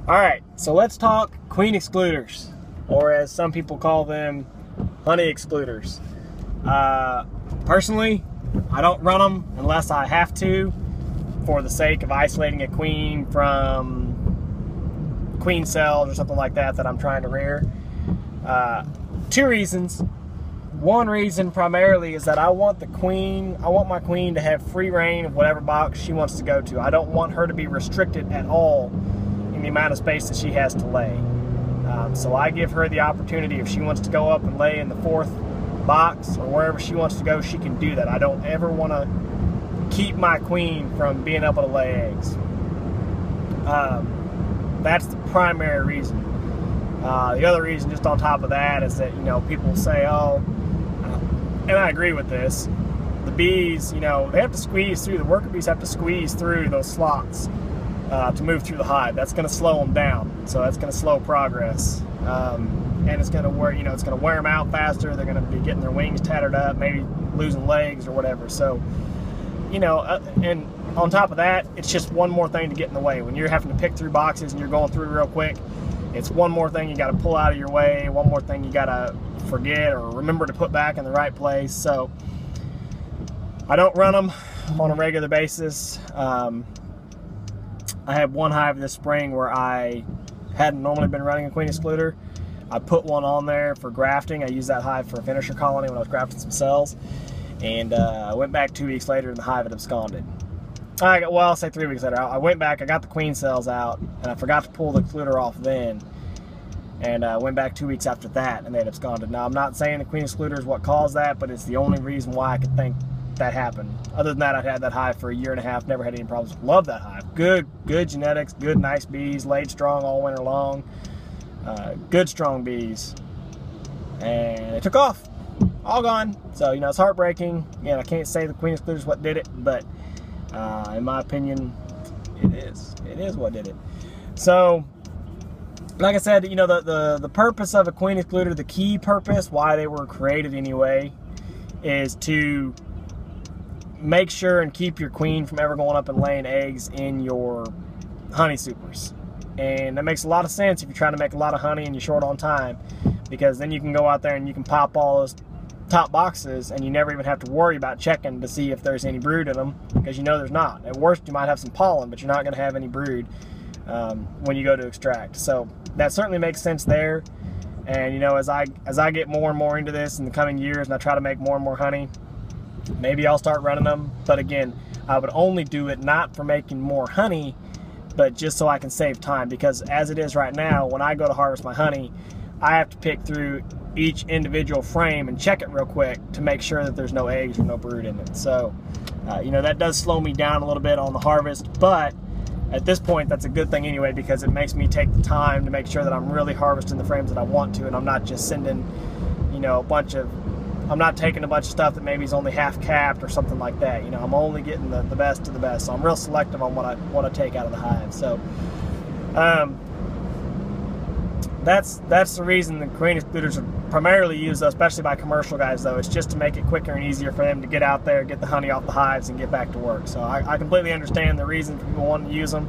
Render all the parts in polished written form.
Alright, so let's talk queen excluders, or as some people call them, honey excluders. Personally, I don't run them unless I have to, for the sake of isolating a queen from queen cells or something like that that I'm trying to rear. Two reasons. One reason primarily is that I want my queen to have free reign of whatever box she wants to go to. I don't want her to be restricted at all in the amount of space that she has to lay. So I give her the opportunity, if she wants to go up and lay in the 4th box or wherever she wants to go, she can do that. I don't ever want to keep my queen from being able to lay eggs. That's the primary reason. The other reason, just on top of that, is that, people say, oh, and I agree with this, the bees, they have to squeeze through, the worker bees have to squeeze through those slots to move through the hive. That's going to slow them down, so that's going to slow progress. And it's going to wear, it's going to wear them out faster. They're going to be getting their wings tattered up, maybe losing legs or whatever. So, and on top of that, it's just one more thing to get in the way. When you're having to pick through boxes and you're going through real quick, it's one more thing you got to pull out of your way, one more thing you got to forget or remember to put back in the right place. So I don't run them on a regular basis. I had one hive this spring where I hadn't normally been running a queen excluder. I put one on there for grafting. I used that hive for a finisher colony when I was grafting some cells. And I went back 2 weeks later and the hive had absconded. Well, I'll say 3 weeks later. I went back, I got the queen cells out, and I forgot to pull the excluder off then. And I went back 2 weeks after that, and they had absconded. Now, I'm not saying the queen excluder is what caused that, but it's the only reason why I could think that happened. Other than that, I've had that hive for 1.5 years, never had any problems. Love that hive. Good genetics, good, nice bees, laid strong all winter long. Good, strong bees. And they took off. All gone. So, it's heartbreaking. Again, I can't say the queen excluder is what did it, but in my opinion, it is. It is what did it. So, like I said, the purpose of a queen excluder, the key purpose, why they were created anyway, is to make sure and keep your queen from ever going up and laying eggs in your honey supers. And that makes a lot of sense if you're trying to make a lot of honey and you're short on time, because then you can go out there and you can pop all those top boxes and you never even have to worry about checking to see if there's any brood in them, because there's not. At worst, you might have some pollen, but you're not going to have any brood when you go to extract. So that certainly makes sense there. And as I get more and more into this in the coming years and I try to make more and more honey, maybe I'll start running them. But again, I would only do it not for making more honey, but just so I can save time, because as it is right now, when I go to harvest my honey, I have to pick through each individual frame and check it real quick to make sure that there's no eggs or no brood in it. So, that does slow me down a little bit on the harvest, but at this point, that's a good thing anyway, because it makes me take the time to make sure that I'm really harvesting the frames that I want to, and I'm not just sending, I'm not taking a bunch of stuff that maybe is only half capped or something like that. I'm only getting the best of the best. So I'm real selective on what I want to take out of the hive. So that's the reason the queen excluders are primarily used, especially by commercial guys, though. It's just to make it quicker and easier for them to get out there, get the honey off the hives, and get back to work. So I completely understand the reason for people wanting to use them.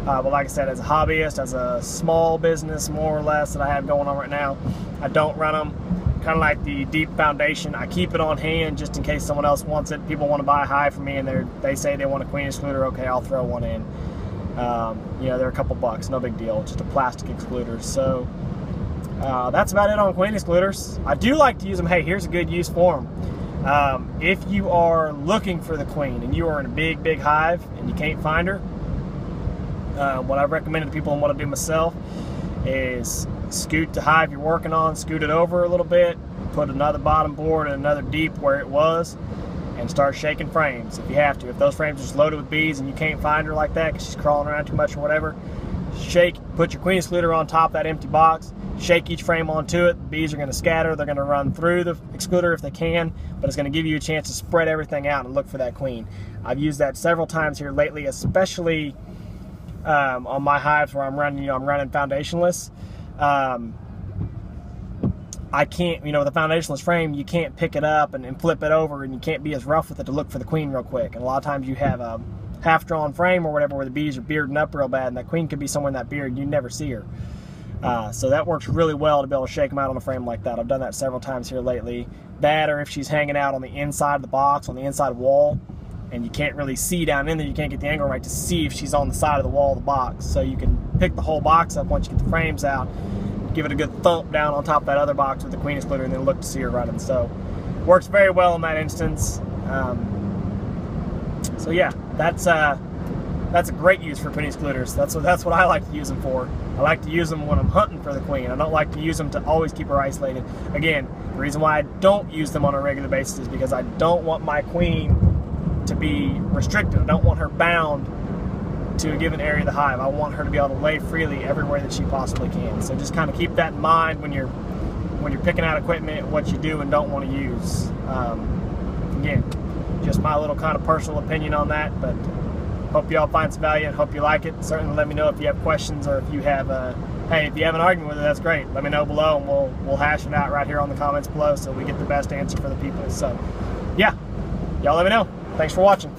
But like I said, as a hobbyist, as a small business, more or less, that I have going on right now, I don't run them. Kind of like the deep foundation, I keep it on hand just in case someone else wants it. People want to buy a hive from me and they say they want a queen excluder. Okay, I'll throw one in. They're a couple bucks, no big deal, just a plastic excluder. So that's about it on queen excluders. I do like to use them. Hey, here's a good use for them. If you are looking for the queen and you are in a big hive and you can't find her, what I've recommended to people and what I do myself is scoot the hive you're working on, scoot it over a little bit, put another bottom board and another deep where it was, and start shaking frames if you have to. If those frames are just loaded with bees and you can't find her like that because she's crawling around too much or whatever, put your queen excluder on top of that empty box, shake each frame onto it. The bees are going to scatter, they're going to run through the excluder if they can, but it's going to give you a chance to spread everything out and look for that queen. I've used that several times here lately, especially on my hives where I'm running, I'm running foundationless. I can't, with a foundationless frame, you can't pick it up and flip it over, and you can't be as rough with it to look for the queen real quick. And a lot of times you have half-drawn frame or whatever, where the bees are bearding up real bad, and that queen could be somewhere in that beard, you never see her. So that works really well to be able to shake them out on a frame like that. I've done that several times here lately. That, or if she's hanging out on the inside of the box, on the inside wall, and you can't really see down in there, you can't get the angle right to see if she's on the side of the wall of the box. So you can pick the whole box up once you get the frames out, give it a good thump down on top of that other box with the queen excluder, and then look to see her running. So works very well in that instance. So yeah, that's a great use for queen excluders. That's what I like to use them for. I like to use them when I'm hunting for the queen. I don't like to use them to always keep her isolated. Again, the reason why I don't use them on a regular basis is because I don't want my queen to be restricted. I don't want her bound to a given area of the hive. I want her to be able to lay freely everywhere that she possibly can. So just kind of keep that in mind when you're picking out equipment, what you do and don't want to use. Again, just my little kind of personal opinion on that, but hope you all find some value and hope you like it. Certainly let me know if you have questions, or if you have hey, if you have an argument with it, that's great. Let me know below, and we'll hash it out right here on the comments below so we get the best answer for the people. So yeah, y'all let me know. Thanks for watching.